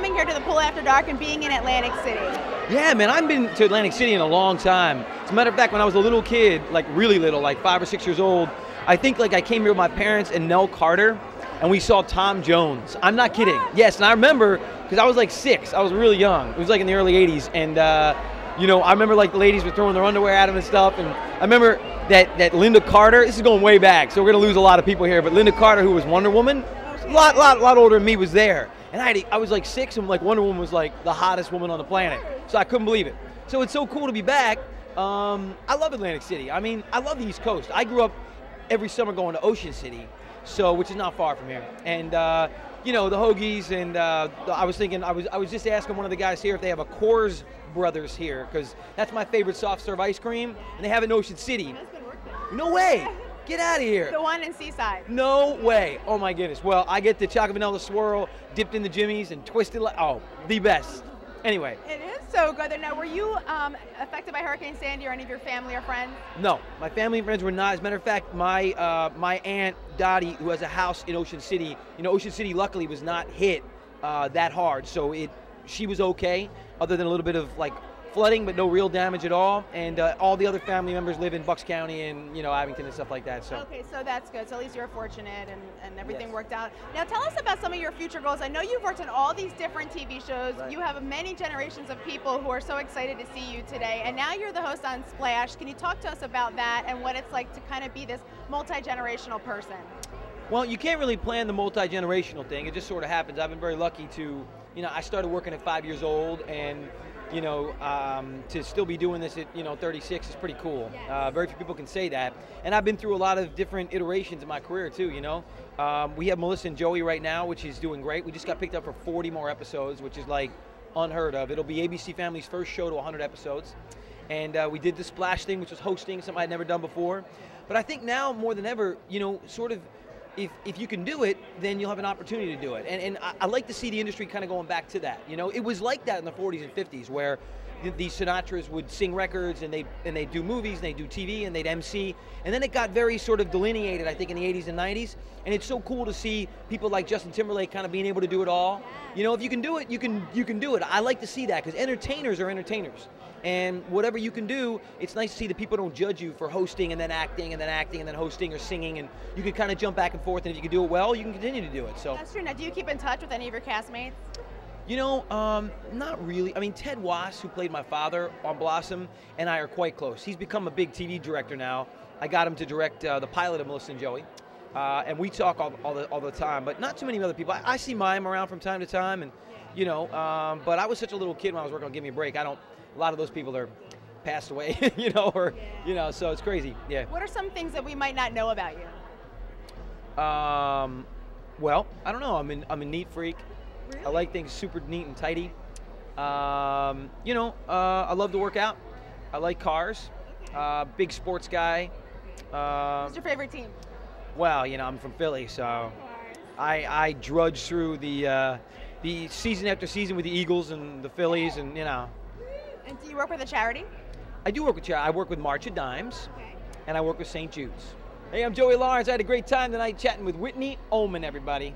coming here to the pool after dark and being in Atlantic City. Yeah, man, I've been to Atlantic City in a long time. As a matter of fact, when I was a little kid, like really little, like 5 or 6 years old, I think like I came here with my parents and Nell Carter, and we saw Tom Jones. I'm not kidding. What? Yes, and I remember, because I was like 6, I was really young. It was like in the early 80s, and you know, I remember like the ladies were throwing their underwear at him and stuff, and I remember that Linda Carter, this is going way back, so we're gonna lose a lot of people here, but Linda Carter, who was Wonder Woman, a lot older than me, was there. And I was like 6, and like Wonder Woman was like the hottest woman on the planet. So I couldn't believe it. So it's so cool to be back. I love Atlantic City. I mean, I love the East Coast. I grew up every summer going to Ocean City, which is not far from here. And you know, the Hoagies, and I was thinking, I was just asking one of the guys here if they have a Coors Brothers here, because that's my favorite soft serve ice cream, and they have it in Ocean City. No way. Get out of here. The one in Seaside. No way. Oh my goodness. Well, I get the chocolate vanilla swirl dipped in the Jimmy's and twisted like, oh, the best. Anyway. It is so good. Now, were you affected by Hurricane Sandy or any of your family or friends? No, my family and friends were not. As a matter of fact, my aunt Dottie, who has a house in Ocean City, you know, Ocean City luckily was not hit that hard, so she was okay, other than a little bit of like flooding, but no real damage at all. And all the other family members live in Bucks County and, you know, Abington and stuff like that. So. Okay, so that's good. So at least you're fortunate and everything Yes. worked out. Now tell us about some of your future goals. I know you've worked on all these different TV shows. Right. You have many generations of people who are so excited to see you today. And now you're the host on Splash. Can you talk to us about that and what it's like to kind of be this multi-generational person? Well, you can't really plan the multi-generational thing. It just sort of happens. I've been very lucky to, you know, I started working at 5 years old, and you know, to still be doing this at, you know, 36 is pretty cool. Yes. Very few people can say that. And I've been through a lot of different iterations in my career too, you know. We have Melissa and Joey right now, which is doing great. We just got picked up for 40 more episodes, which is like unheard of. It'll be ABC Family's first show to 100 episodes. And we did the Splash thing, which was hosting, something I'd never done before. But I think now more than ever, you know, sort of, if you can do it, then you'll have an opportunity to do it. And I like to see the industry kind of going back to that. You know, it was like that in the 40s and 50s, where these Sinatras would sing records, and they'd do movies, and they'd do TV, and they'd MC. And then it got very sort of delineated, I think, in the 80s and 90s. And it's so cool to see people like Justin Timberlake kind of being able to do it all. You know, if you can do it, you can do it. I like to see that, because entertainers are entertainers. And whatever you can do, it's nice to see that people don't judge you for hosting and then acting and then acting and then hosting or singing, and you can kind of jump back and forth, and if you can do it well, you can continue to do it. So That's true. Now, do you keep in touch with any of your castmates? you know, not really. I mean, Ted Wass, who played my father on Blossom, and I are quite close. He's become a big TV director now. I got him to direct the pilot of Melissa and Joey, and we talk all the time, but not too many other people. I see Mime around from time to time, and you know, but I was such a little kid when I was working on Give Me a Break. A lot of those people are passed away, you know, or you know, so it's crazy. Yeah. What are some things that we might not know about you? Well, I don't know. I'm a neat freak. Really? I like things super neat and tidy. You know, I love to work out. I like cars. Big sports guy. Who's your favorite team? Well, you know, I'm from Philly, so I drudge through the season after season with the Eagles and the Phillies, and you know. And do you work with a charity? I do work with charity. I work with March of Dimes, Okay. and I work with St. Jude's. Hey, I'm Joey Lawrence. I had a great time tonight chatting with Whitney Ullman, everybody.